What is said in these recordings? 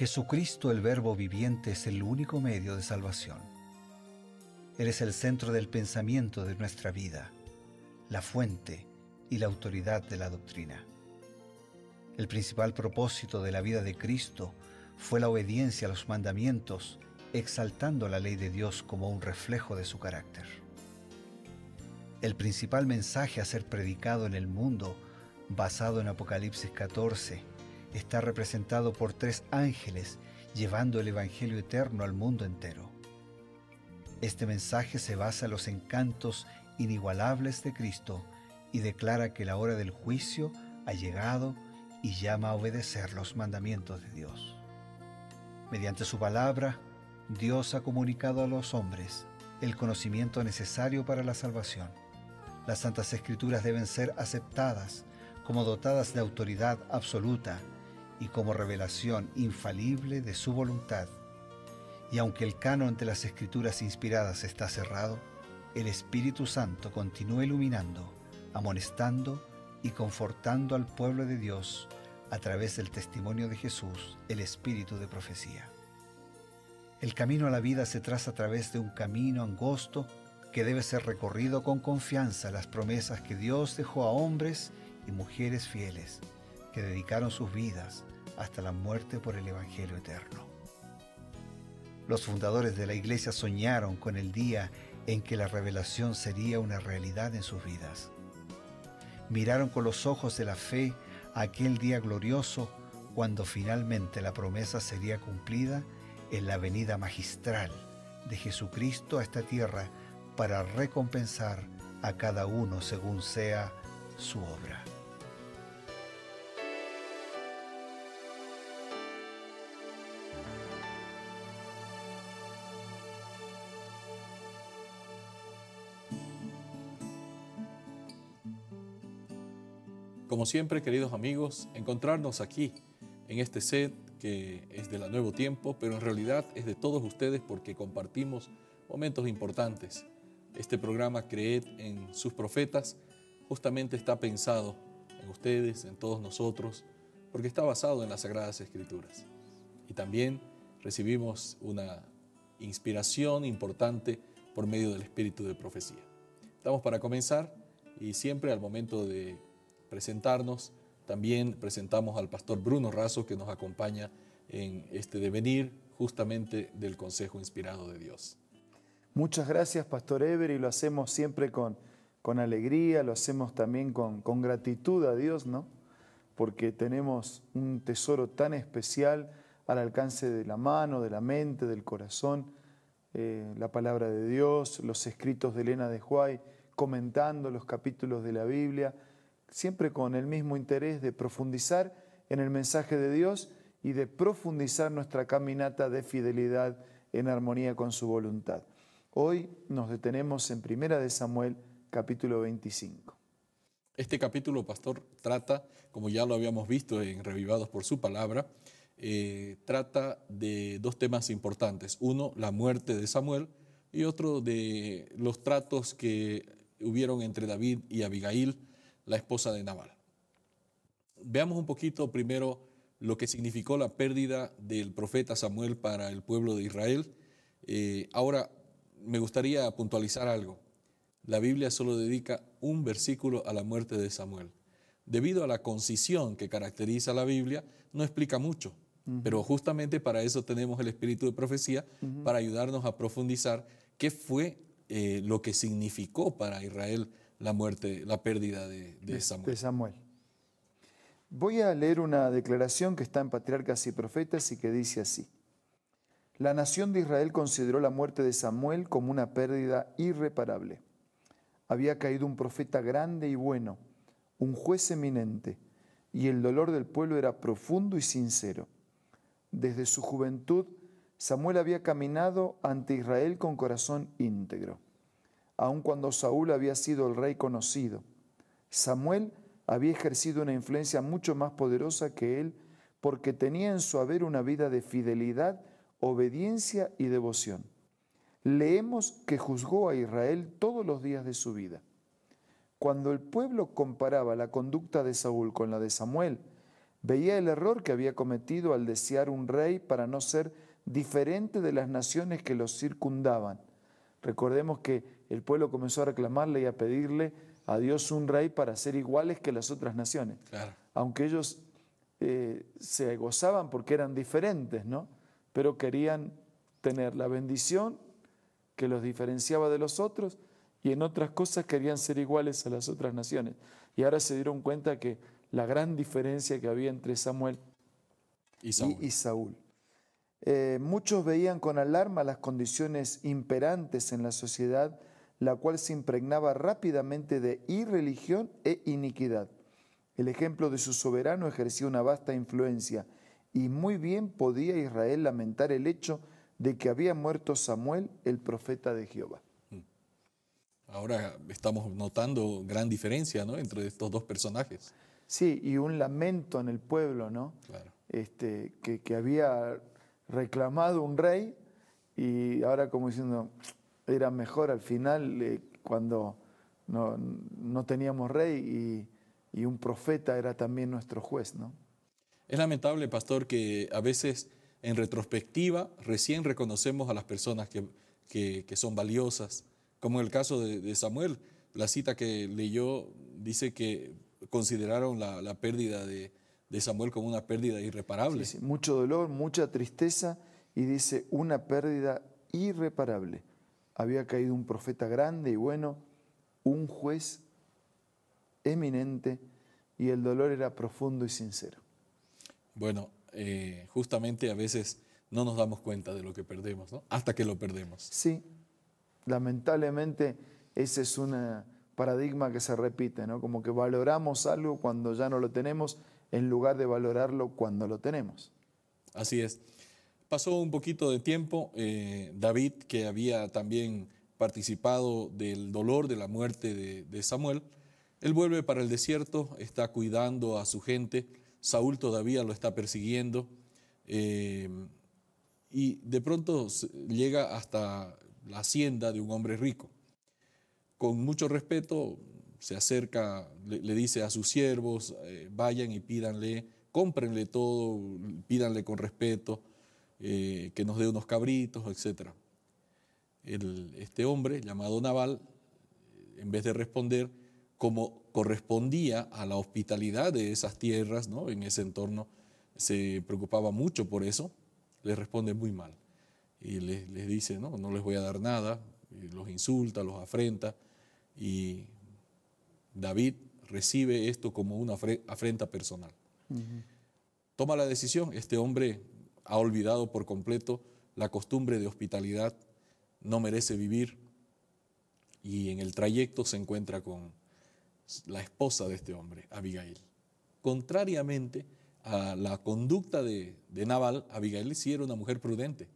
Jesucristo, el Verbo viviente, es el único medio de salvación. Él es el centro del pensamiento de nuestra vida, la fuente y la autoridad de la doctrina. El principal propósito de la vida de Cristo fue la obediencia a los mandamientos, exaltando la ley de Dios como un reflejo de su carácter. El principal mensaje a ser predicado en el mundo, basado en Apocalipsis 14, está representado por 3 ángeles llevando el Evangelio eterno al mundo entero. Este mensaje se basa en los encantos inigualables de Cristo y declara que la hora del juicio ha llegado y llama a obedecer los mandamientos de Dios. Mediante su palabra, Dios ha comunicado a los hombres el conocimiento necesario para la salvación. Las Santas Escrituras deben ser aceptadas como dotadas de autoridad absoluta y como revelación infalible de su voluntad. Y aunque el canon de las Escrituras inspiradas está cerrado, el Espíritu Santo continúa iluminando, amonestando y confortando al pueblo de Dios a través del testimonio de Jesús, el Espíritu de profecía. El camino a la vida se traza a través de un camino angosto que debe ser recorrido con confianza a las promesas que Dios dejó a hombres y mujeres fieles que dedicaron sus vidas hasta la muerte por el Evangelio eterno. Los fundadores de la Iglesia soñaron con el día en que la revelación sería una realidad en sus vidas. Miraron con los ojos de la fe a aquel día glorioso cuando finalmente la promesa sería cumplida en la venida magistral de Jesucristo a esta tierra para recompensar a cada uno según sea su obra. Como siempre, queridos amigos, encontrarnos aquí en este set que es de la Nuevo Tiempo, pero en realidad es de todos ustedes porque compartimos momentos importantes. Este programa Creed en sus profetas justamente está pensado en ustedes, en todos nosotros, porque está basado en las Sagradas Escrituras. Y también recibimos una inspiración importante por medio del espíritu de profecía. Estamos para comenzar y siempre al momento de presentarnos, también presentamos al pastor Bruno Razo que nos acompaña en este devenir justamente del consejo inspirado de Dios. Muchas gracias, Pastor Eber, y lo hacemos siempre con alegría, lo hacemos también con gratitud a Dios, ¿no? Porque tenemos un tesoro tan especial al alcance de la mano, de la mente, del corazón, la palabra de Dios, los escritos de Elena de White, comentando los capítulos de la Biblia, siempre con el mismo interés de profundizar en el mensaje de Dios y de profundizar nuestra caminata de fidelidad en armonía con su voluntad. Hoy nos detenemos en 1 Samuel, capítulo 25. Este capítulo, pastor, trata, como ya lo habíamos visto en Revivados por su palabra, trata de 2 temas importantes. Uno, la muerte de Samuel, y otro de los tratos que hubieron entre David y Abigail, la esposa de Nabal. Veamos un poquito primero lo que significó la pérdida del profeta Samuel para el pueblo de Israel. Ahora, me gustaría puntualizar algo. La Biblia solo dedica un versículo a la muerte de Samuel. Debido a la concisión que caracteriza la Biblia, no explica mucho. Pero justamente para eso tenemos el espíritu de profecía, para ayudarnos a profundizar qué fue lo que significó para Israel la muerte, la pérdida de Samuel. Voy a leer una declaración que está en Patriarcas y Profetas y que dice así: la nación de Israel consideró la muerte de Samuel como una pérdida irreparable. Había caído un profeta grande y bueno, un juez eminente, y el dolor del pueblo era profundo y sincero. Desde su juventud, Samuel había caminado ante Israel con corazón íntegro. Aun cuando Saúl había sido el rey conocido, Samuel había ejercido una influencia mucho más poderosa que él porque tenía en su haber una vida de fidelidad, obediencia y devoción. Leemos que juzgó a Israel todos los días de su vida. Cuando el pueblo comparaba la conducta de Saúl con la de Samuel, Veía el error que había cometido al desear un rey para no ser diferente de las naciones que los circundaban. Recordemos que el pueblo comenzó a reclamarle y a pedirle a Dios un rey para ser iguales que las otras naciones. Claro. Aunque ellos se gozaban porque eran diferentes, ¿no? Pero querían tener la bendición que los diferenciaba de los otros y en otras cosas querían ser iguales a las otras naciones. Y ahora se dieron cuenta que la gran diferencia que había entre Samuel y Saúl. Muchos veían con alarma las condiciones imperantes en la sociedad, la cual se impregnaba rápidamente de irreligión e iniquidad. El ejemplo de su soberano ejercía una vasta influencia y muy bien podía Israel lamentar el hecho de que había muerto Samuel, el profeta de Jehová. Ahora estamos notando gran diferencia, ¿no?, entre estos dos personajes. Sí, y un lamento en el pueblo, ¿no? Claro. Que había reclamado un rey y ahora como diciendo, era mejor al final cuando no teníamos rey y un profeta era también nuestro juez, ¿no? Es lamentable, pastor, que a veces en retrospectiva recién reconocemos a las personas que son valiosas, como en el caso de Samuel. La cita que leyó dice que consideraron la pérdida de Samuel como una pérdida irreparable. Sí, sí, mucho dolor, mucha tristeza y dice una pérdida irreparable. Había caído un profeta grande y bueno, un juez eminente y el dolor era profundo y sincero. Bueno, justamente a veces no nos damos cuenta de lo que perdemos, ¿no?, hasta que lo perdemos. Sí, lamentablemente ese es un paradigma que se repite, ¿no? Como que valoramos algo cuando ya no lo tenemos en lugar de valorarlo cuando lo tenemos. Así es. Pasó un poquito de tiempo, David, que había también participado del dolor de la muerte de Samuel, él vuelve para el desierto, está cuidando a su gente, Saúl todavía lo está persiguiendo y de pronto llega hasta la hacienda de un hombre rico. Con mucho respeto se acerca, le dice a sus siervos, vayan y pídanle, cómprenle todo, pídanle con respeto, que nos dé unos cabritos, etc. Este hombre llamado Nabal, en vez de responder como correspondía a la hospitalidad de esas tierras, ¿no?, en ese entorno, se preocupaba mucho por eso, les responde muy mal. Y les dice, no les voy a dar nada, y los insulta, los afrenta, y David recibe esto como una afrenta personal. Toma la decisión, este hombre ha olvidado por completo la costumbre de hospitalidad, no merece vivir, y en el trayecto se encuentra con la esposa de este hombre, Abigail. Contrariamente a la conducta de Nabal, Abigail sí era una mujer prudente.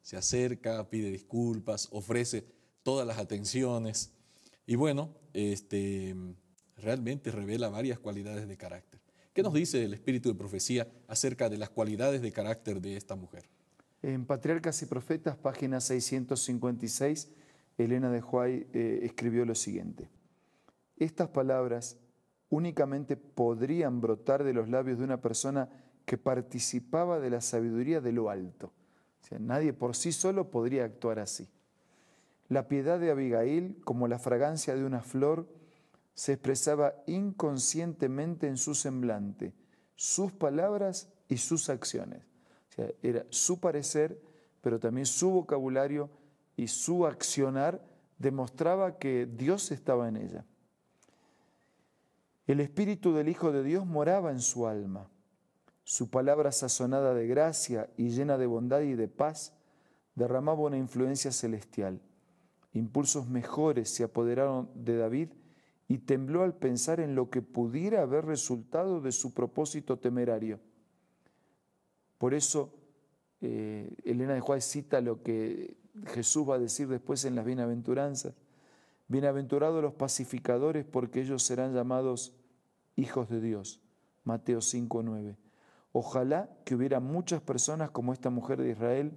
Se acerca, pide disculpas, ofrece todas las atenciones y bueno, realmente revela varias cualidades de carácter. ¿Qué nos dice el espíritu de profecía acerca de las cualidades de carácter de esta mujer? En Patriarcas y Profetas, página 656, Elena de White escribió lo siguiente: estas palabras únicamente podrían brotar de los labios de una persona que participaba de la sabiduría de lo alto. O sea, nadie por sí solo podría actuar así. La piedad de Abigail, como la fragancia de una flor, se expresaba inconscientemente en su semblante, sus palabras y sus acciones. O sea, era su parecer, pero también su vocabulario y su accionar demostraba que Dios estaba en ella. El Espíritu del Hijo de Dios moraba en su alma. Su palabra sazonada de gracia y llena de bondad y de paz derramaba una influencia celestial. Impulsos mejores se apoderaron de David y tembló al pensar en lo que pudiera haber resultado de su propósito temerario. Por eso, Elena de White cita lo que Jesús va a decir después en las bienaventuranzas. Bienaventurados los pacificadores, porque ellos serán llamados hijos de Dios. Mateo 5:9. Ojalá que hubiera muchas personas como esta mujer de Israel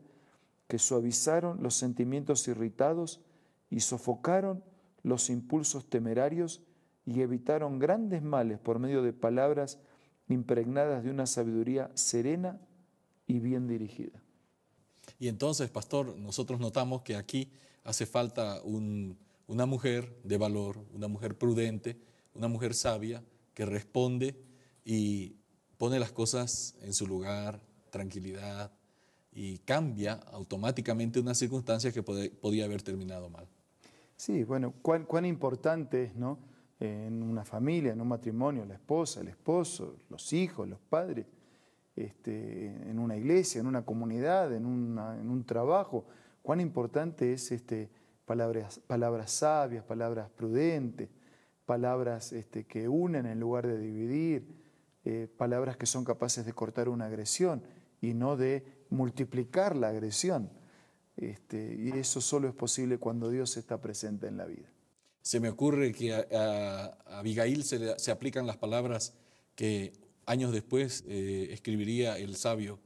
que suavizaron los sentimientos irritados y sofocaron los impulsos temerarios y evitaron grandes males por medio de palabras impregnadas de una sabiduría serena y bien dirigida. Y entonces, pastor, nosotros notamos que aquí hace falta una mujer de valor, una mujer prudente, una mujer sabia que responde y pone las cosas en su lugar, tranquilidad, y cambia automáticamente una circunstancia que podía haber terminado mal. Sí, bueno, cuán importante es, ¿no? En una familia, en un matrimonio, la esposa, el esposo, los hijos, los padres, en una iglesia, en una comunidad, en un trabajo. Cuán importante es palabras sabias, palabras prudentes, palabras que unen en lugar de dividir, palabras que son capaces de cortar una agresión y no de multiplicar la agresión. Y eso solo es posible cuando Dios está presente en la vida. Se me ocurre que a Abigail se aplican las palabras que años después escribiría el sabio: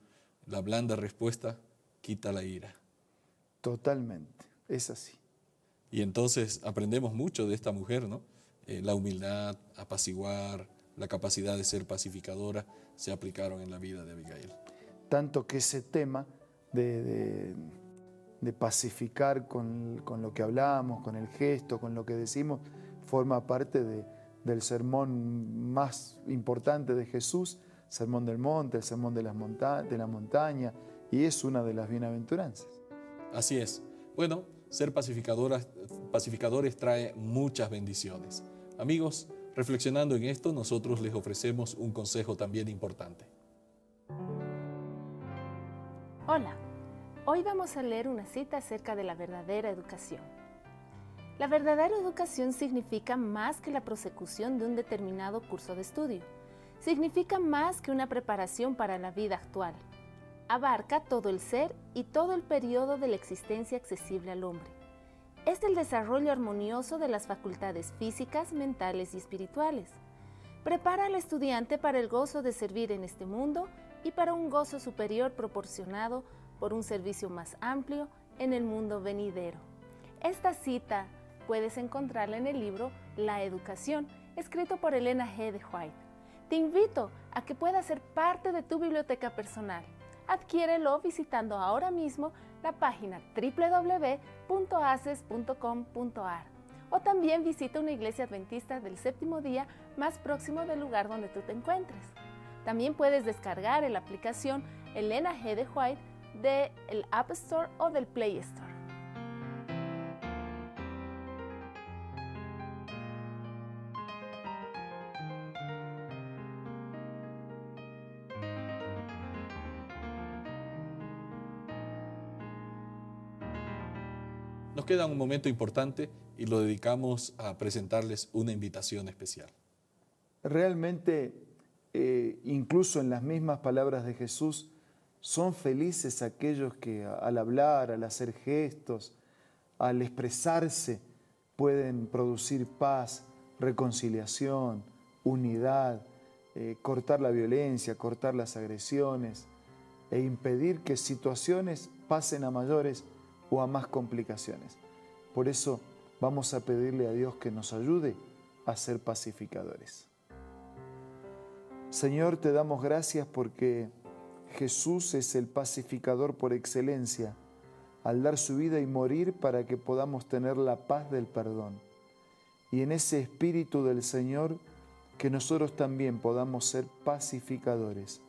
la blanda respuesta quita la ira. Totalmente, es así. Y entonces aprendemos mucho de esta mujer, ¿no? La humildad, apaciguar, la capacidad de ser pacificadora se aplicaron en la vida de Abigail. Tanto que ese tema de pacificar con lo que hablamos, con el gesto, con lo que decimos, forma parte del sermón más importante de Jesús, Sermón del Monte, el Sermón de la montaña, y es una de las bienaventuranzas. Así es. Bueno, ser pacificadores trae muchas bendiciones. Amigos, reflexionando en esto, nosotros les ofrecemos un consejo también importante. Hola, hoy vamos a leer una cita acerca de la verdadera educación. La verdadera educación significa más que la prosecución de un determinado curso de estudio. Significa más que una preparación para la vida actual. Abarca todo el ser y todo el periodo de la existencia accesible al hombre. Es el desarrollo armonioso de las facultades físicas, mentales y espirituales. Prepara al estudiante para el gozo de servir en este mundo y para un gozo superior proporcionado por un servicio más amplio en el mundo venidero. Esta cita puedes encontrarla en el libro La Educación, escrito por Elena G. de White. Te invito a que pueda ser parte de tu biblioteca personal. Adquiérelo visitando ahora mismo la página www.aces.com.ar o también visita una iglesia adventista del séptimo día más próximo del lugar donde tú te encuentres. También puedes descargar la aplicación Elena G. de White del App Store o del Play Store. Nos queda un momento importante y lo dedicamos a presentarles una invitación especial. Realmente, incluso en las mismas palabras de Jesús, son felices aquellos que al hablar, al hacer gestos, al expresarse, pueden producir paz, reconciliación, unidad, cortar la violencia, cortar las agresiones e impedir que situaciones pasen a mayores o a más complicaciones. Por eso vamos a pedirle a Dios que nos ayude a ser pacificadores. Señor, te damos gracias porque Jesús es el pacificador por excelencia, al dar su vida y morir para que podamos tener la paz del perdón. Y en ese espíritu del Señor, que nosotros también podamos ser pacificadores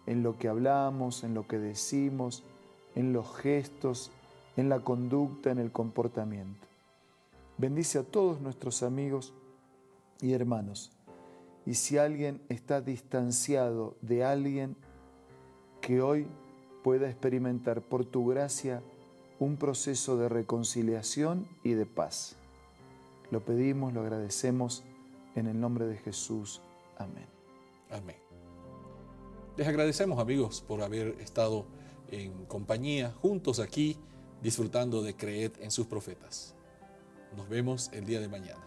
en lo que hablamos, en lo que decimos, en los gestos, en la conducta, en el comportamiento. Bendice a todos nuestros amigos y hermanos. Y si alguien está distanciado de alguien, que hoy pueda experimentar por tu gracia un proceso de reconciliación y de paz. Lo pedimos, lo agradecemos en el nombre de Jesús. Amén. Amén. Les agradecemos, amigos, por haber estado en compañía, juntos aquí, disfrutando de Creed en sus profetas. Nos vemos el día de mañana.